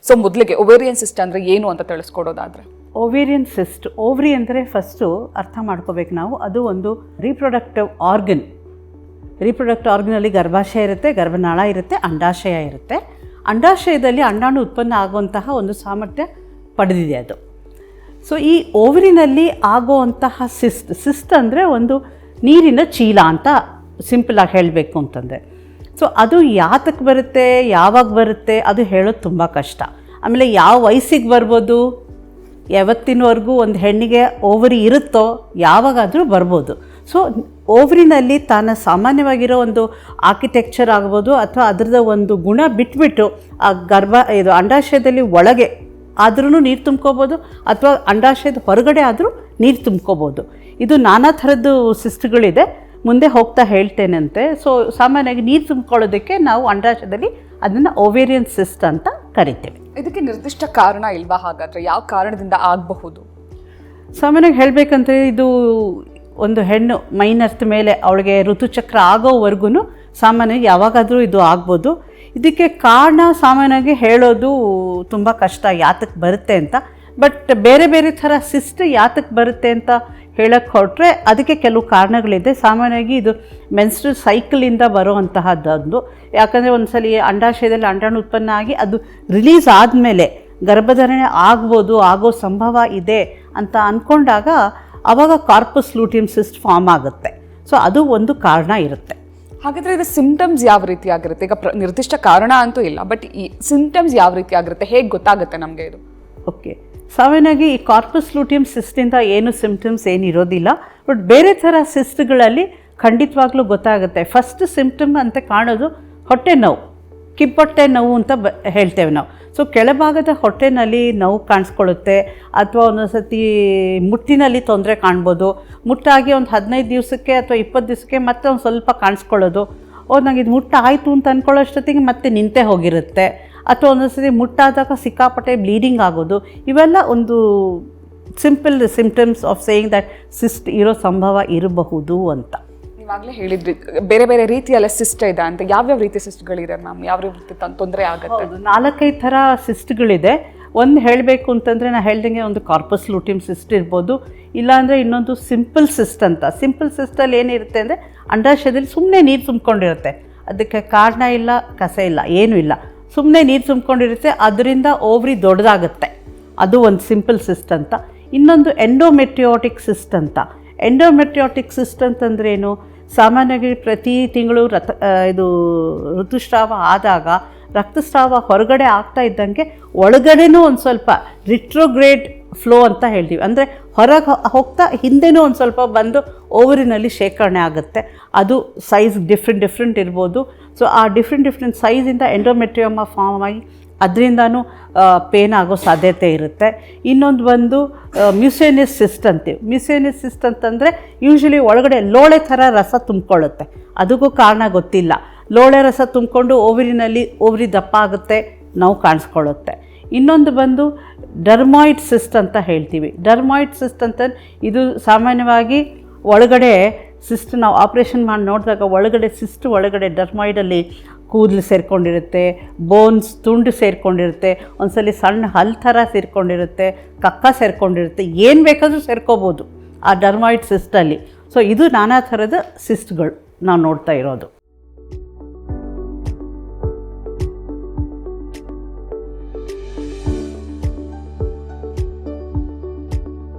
So ಮೊದಲಿಗೆ ovarian cyst ಅಂದರೆ ಏನು ಅಂತ ತಿಳಿಸ್ಕೊಡೋದಾದರೆ? ಓವೇರಿಯನ್ ಸಿಸ್ಟ್, ಓವ್ರಿ ಅಂದರೆ ಫಸ್ಟು ಅರ್ಥ ಮಾಡ್ಕೋಬೇಕು ನಾವು. ಅದು ಒಂದು ರೀಪ್ರೊಡಕ್ಟಿವ್ ಆರ್ಗನಲ್ಲಿ ಗರ್ಭಾಶಯ ಇರುತ್ತೆ, ಗರ್ಭನಾಳ ಇರುತ್ತೆ, ಅಂಡಾಶಯ ಇರುತ್ತೆ. ಅಂಡಾಶಯದಲ್ಲಿ ಅಂಡಾಣು ಉತ್ಪನ್ನ ಆಗುವಂತಹ ಒಂದು ಸಾಮರ್ಥ್ಯ ಪಡೆದಿದೆ ಅದು. ಸೊ ಈ ಓವರಿನಲ್ಲಿ ಆಗುವಂತಹ ಸಿಸ್ಟ್ ಅಂದರೆ ಒಂದು ನೀರಿನ ಚೀಲ ಅಂತ ಸಿಂಪಲಾಗಿ ಹೇಳಬೇಕು ಅಂತಂದರೆ. ಸೊ ಅದು ಯಾತಕ್ಕೆ ಬರುತ್ತೆ, ಯಾವಾಗ ಬರುತ್ತೆ ಅದು ಹೇಳೋದು ತುಂಬ ಕಷ್ಟ. ಆಮೇಲೆ ಯಾವ ವಯಸ್ಸಿಗೆ ಬರ್ಬೋದು, ಯಾವತ್ತಿನವರೆಗೂ ಒಂದು ಹೆಣ್ಣಿಗೆ ಓವರಿ ಇರುತ್ತೋ ಯಾವಾಗಾದರೂ ಬರ್ಬೋದು. ಸೊ ಓವರಿನಲ್ಲಿ ತಾನು ಸಾಮಾನ್ಯವಾಗಿರೋ ಒಂದು ಆರ್ಕಿಟೆಕ್ಚರ್ ಆಗ್ಬೋದು ಅಥವಾ ಅದರದ ಒಂದು ಗುಣ ಬಿಟ್ಬಿಟ್ಟು ಆ ಅಂಡಾಶಯದಲ್ಲಿ ಒಳಗೆ ಆದ್ರೂ ನೀರು ತುಂಬ್ಕೋಬೋದು ಅಥವಾ ಅಂಡಾಶಯದ ಹೊರಗಡೆ ಆದರೂ ನೀರು ತುಂಬ್ಕೋಬೋದು. ಇದು ನಾನಾ ಥರದ್ದು ಸಿಸ್ಟ್ಗಳಿದೆ, ಮುಂದೆ ಹೋಗ್ತಾ ಹೇಳ್ತೇನಂತೆ. ಸೊ ಸಾಮಾನ್ಯವಾಗಿ ನೀರು ತುಂಬ್ಕೊಳ್ಳೋದಕ್ಕೆ ನಾವು ಅಂಡಾಶಯದಲ್ಲಿ ಅದನ್ನು ಓವೇರಿಯನ್ ಸಿಸ್ಟ್ ಅಂತ ಕರಿತೇವೆ. ಇದಕ್ಕೆ ನಿರ್ದಿಷ್ಟ ಕಾರಣ ಇಲ್ವಾ? ಹಾಗಾದರೆ ಯಾವ ಕಾರಣದಿಂದ ಆಗಬಹುದು? ಸಾಮಾನ್ಯವಾಗಿ ಹೇಳಬೇಕಂದ್ರೆ ಇದು ಒಂದು ಹೆಣ್ಣು ಮೈನರ್ತ್ ಮೇಲೆ ಅವಳಿಗೆ ಋತುಚಕ್ರ ಆಗೋವರೆಗೂ ಸಾಮಾನ್ಯವಾಗಿ ಯಾವಾಗಾದರೂ ಇದು ಆಗ್ಬೋದು. ಇದಕ್ಕೆ ಕಾರಣ ಸಾಮಾನ್ಯವಾಗಿ ಹೇಳೋದು ತುಂಬ ಕಷ್ಟ, ಯಾತಕ್ಕೆ ಬರುತ್ತೆ ಅಂತ. ಬಟ್ ಬೇರೆ ಬೇರೆ ಥರ ಸಿಸ್ಟ್ ಯಾತಕ್ಕೆ ಬರುತ್ತೆ ಅಂತ ಹೇಳಕ್ಕೆ ಹೊರಟ್ರೆ ಅದಕ್ಕೆ ಕೆಲವು ಕಾರಣಗಳಿದೆ. ಸಾಮಾನ್ಯವಾಗಿ ಇದು ಮೆನ್ಸ್ಟ್ರಲ್ ಸೈಕಲಿಂದ ಬರೋವಂತಹದ್ದೊಂದು. ಯಾಕಂದರೆ ಒಂದು ಸಲ ಅಂಡಾಶಯದಲ್ಲಿ ಅಂಡಾಣು ಉತ್ಪನ್ನ ಆಗಿ ಅದು ರಿಲೀಸ್ ಆದಮೇಲೆ ಗರ್ಭಧಾರಣೆ ಆಗೋ ಸಂಭವ ಇದೆ ಅಂತ ಅಂದ್ಕೊಂಡಾಗ ಆವಾಗ ಕಾರ್ಪಸ್ ಲೂಟಿಯಮ್ ಸಿಸ್ಟ್ ಫಾರ್ಮ್ ಆಗುತ್ತೆ. ಸೊ ಅದು ಒಂದು ಕಾರಣ ಇರುತ್ತೆ. ಹಾಗಾದರೆ ಇದು ಸಿಂಪ್ಟಮ್ಸ್ ಯಾವ ರೀತಿ ಆಗಿರುತ್ತೆ? ಈಗ ನಿರ್ದಿಷ್ಟ ಕಾರಣ ಅಂತೂ ಇಲ್ಲ, ಬಟ್ ಈ ಸಿಂಪ್ಟಮ್ಸ್ ಯಾವ ರೀತಿ ಆಗಿರುತ್ತೆ, ಹೇಗೆ ಗೊತ್ತಾಗುತ್ತೆ ನಮಗೆ ಇದು? ಓಕೆ, ಸಾಮಾನ್ಯವಾಗಿ ಈ ಕಾರ್ಪಸ್ ಲೂಟಿಯಮ್ ಸಿಸ್ಟಿಂದ ಏನು ಸಿಂಪ್ಟಮ್ಸ್ ಏನಿರೋದಿಲ್ಲ. ಬಟ್ ಬೇರೆ ಥರ ಸಿಸ್ಟ್ಗಳಲ್ಲಿ ಖಂಡಿತವಾಗ್ಲೂ ಗೊತ್ತಾಗುತ್ತೆ. ಫಸ್ಟ್ ಸಿಂಪ್ಟಮ್ ಅಂತ ಕಾಣೋದು ಹೊಟ್ಟೆ ನೋವು, ಕಿಬ್ಬೊಟ್ಟೆ ನೋವು ಅಂತ ಹೇಳ್ತೇವೆ ನಾವು. ಸೊ ಕೆಳಭಾಗದ ಹೊಟ್ಟೆನಲ್ಲಿ ನೋವು ಕಾಣಿಸ್ಕೊಳ್ಳುತ್ತೆ ಅಥವಾ ಒಂದೊಂದು ಸತಿ ಮುಟ್ಟಿನಲ್ಲಿ ತೊಂದರೆ ಕಾಣ್ಬೋದು. ಮುಟ್ಟಾಗಿ ಒಂದು 15 ದಿವಸಕ್ಕೆ ಅಥವಾ 20 ದಿವಸಕ್ಕೆ ಮತ್ತೆ ಒಂದು ಸ್ವಲ್ಪ ಕಾಣಿಸ್ಕೊಳ್ಳೋದು. ನಂಗೆ ಇದು ಮುಟ್ಟಾಯಿತು ಅಂತ ಅಂದ್ಕೊಳ್ಳೋಷ್ಟೊತ್ತಿಗೆ ಮತ್ತೆ ನಿಂತೇ ಹೋಗಿರುತ್ತೆ. ಅಥವಾ ಒಂದೊಂದು ಸತಿ ಮುಟ್ಟಾದಾಗ ಸಿಕ್ಕಾಪಟ್ಟೆ ಬ್ಲೀಡಿಂಗ್ ಆಗೋದು. ಇವೆಲ್ಲ ಒಂದು simple symptoms of saying that cyst ಇರೋ ಸಂಭವ ಇರಬಹುದು ಅಂತ. ನೀವಾಗಲೇ ಹೇಳಿದ್ರಿ ಬೇರೆ ಬೇರೆ ರೀತಿಯಲ್ಲ ಸಿಸ್ಟ್ ಇದೆ ಅಂತ. ಯಾವ್ಯಾವ ರೀತಿ ಸಿಸ್ಟ್ಗಳಿದೆ ಮ್ಯಾಮ್? ಯಾವ ರೀತಿ ತೊಂದರೆ ಆಗುತ್ತೆ? 4-5 ಥರ ಸಿಸ್ಟ್ಗಳಿದೆ. ಒಂದು ಹೇಳಬೇಕು ಅಂತಂದರೆ ನಾನು ಹೇಳ್ದಂಗೆ ಒಂದು ಕಾರ್ಪಸ್ ಲೂಟಿಯಮ್ ಸಿಸ್ಟ್ ಇರ್ಬೋದು, ಇಲ್ಲಾಂದರೆ ಇನ್ನೊಂದು ಸಿಂಪಲ್ ಸಿಸ್ಟ್ ಅಂತ. ಸಿಂಪಲ್ ಸಿಸ್ಟಲ್ಲಿ ಏನಿರುತ್ತೆ ಅಂದರೆ ಅಂಡಾಶಯದಲ್ಲಿ ಸುಮ್ಮನೆ ನೀರು ತುಂಬ್ಕೊಂಡಿರುತ್ತೆ. ಅದಕ್ಕೆ ಕಾರಣ ಇಲ್ಲ, ಕಸ ಇಲ್ಲ, ಏನೂ ಇಲ್ಲ, ಸುಮ್ಮನೆ ನೀರು ತುಂಬ್ಕೊಂಡಿರುತ್ತೆ. ಅದರಿಂದ ಓವ್ರಿ ದೊಡ್ಡದಾಗುತ್ತೆ. ಅದು ಒಂದು ಸಿಂಪಲ್ ಸಿಸ್ಟ್ ಅಂತ. ಇನ್ನೊಂದು ಎಂಡೋಮೆಟ್ರಿಯೋಟಿಕ್ ಸಿಸ್ಟ್ ಅಂತ. ಎಂಡೋಮೆಟ್ರಿಯೋಟಿಕ್ ಸಿಸ್ಟ್ ಅಂತಂದ್ರೆ ಏನು? ಸಾಮಾನ್ಯವಾಗಿ ಪ್ರತಿ ತಿಂಗಳು ಋತುಸ್ರಾವ ಆದಾಗ ರಕ್ತಸ್ರಾವ ಹೊರಗಡೆ ಆಗ್ತಾ ಇದ್ದಂಗೆ ಒಳಗಡೆನೂ ಒಂದು ಸ್ವಲ್ಪ ರಿಟ್ರೋಗ್ರೇಡ್ ಫ್ಲೋ ಅಂತ ಹೇಳ್ತೀವಿ. ಅಂದರೆ ಹೊರಗೆ ಹೋಗ್ತಾ ಹಿಂದೆನೂ ಒಂದು ಸ್ವಲ್ಪ ಬಂದು ಓವರಿನಲ್ಲಿ ಶೇಖರಣೆ ಆಗುತ್ತೆ. ಅದು ಸೈಜ್ ಡಿಫ್ರೆಂಟ್ ಇರ್ಬೋದು. ಸೊ ಆ ಡಿಫ್ರೆಂಟ್ ಸೈಜಿಂದ ಎಂಡೋಮೆಟ್ರಿಯಮ ಫಾರ್ಮ್ ಆಗಿ ಅದರಿಂದನೂ ಪೇನ್ ಆಗೋ ಸಾಧ್ಯತೆ ಇರುತ್ತೆ. ಇನ್ನೊಂದು ಬಂದು ಮ್ಯೂಸೇನಿಯಸ್ ಸಿಸ್ಟ್ ಅಂತೀವಿ. ಮ್ಯೂಸೇನಿಯಸ್ ಸಿಸ್ಟ್ ಅಂತಂದರೆ ಯೂಶ್ವಲಿ ಒಳಗಡೆ ಲೋಳೆ ಥರ ರಸ ತುಂಬ್ಕೊಳ್ಳುತ್ತೆ. ಅದಕ್ಕೂ ಕಾರಣ ಗೊತ್ತಿಲ್ಲ. ಲೋಳೆ ರಸ ತುಂಬಿಕೊಂಡು ಓವರಿ ದಪ್ಪ ಆಗುತ್ತೆ, ನೋವು ಕಾಣಿಸ್ಕೊಳ್ಳುತ್ತೆ. ಇನ್ನೊಂದು ಬಂದು ಡರ್ಮಾಯ್ಡ್ ಸಿಸ್ಟ್ ಅಂತ ಹೇಳ್ತೀವಿ. ಡರ್ಮಾಯ್ಡ್ ಸಿಸ್ಟ್ ಅಂತ ಇದು ಸಾಮಾನ್ಯವಾಗಿ ಒಳಗಡೆ ಸಿಸ್ಟ್ ನಾವು ಆಪ್ರೇಷನ್ ಮಾಡಿ ನೋಡಿದಾಗ ಒಳಗಡೆ ಡರ್ಮಾಯ್ಡಲ್ಲಿ ಕೂದಲು ಸೇರಿಕೊಂಡಿರುತ್ತೆ, ಬೋನ್ಸ್ ತುಂಡು ಸೇರಿಕೊಂಡಿರುತ್ತೆ, ಒಂದ್ಸಲಿ ಸಣ್ಣ ಹಲ್ಲು ಥರ ಸೇರಿಕೊಂಡಿರುತ್ತೆ, ಕಕ್ಕ ಸೇರಿಕೊಂಡಿರುತ್ತೆ, ಏನು ಬೇಕಾದರೂ ಸೇರ್ಕೋಬೋದು ಆ ಡರ್ಮಾಯ್ಡ್ ಸಿಸ್ಟಲ್ಲಿ. ಸೊ ಇದು ನಾನಾ ಥರದ ಸಿಸ್ಟ್ಗಳು ನಾವು ನೋಡ್ತಾ ಇರೋದು.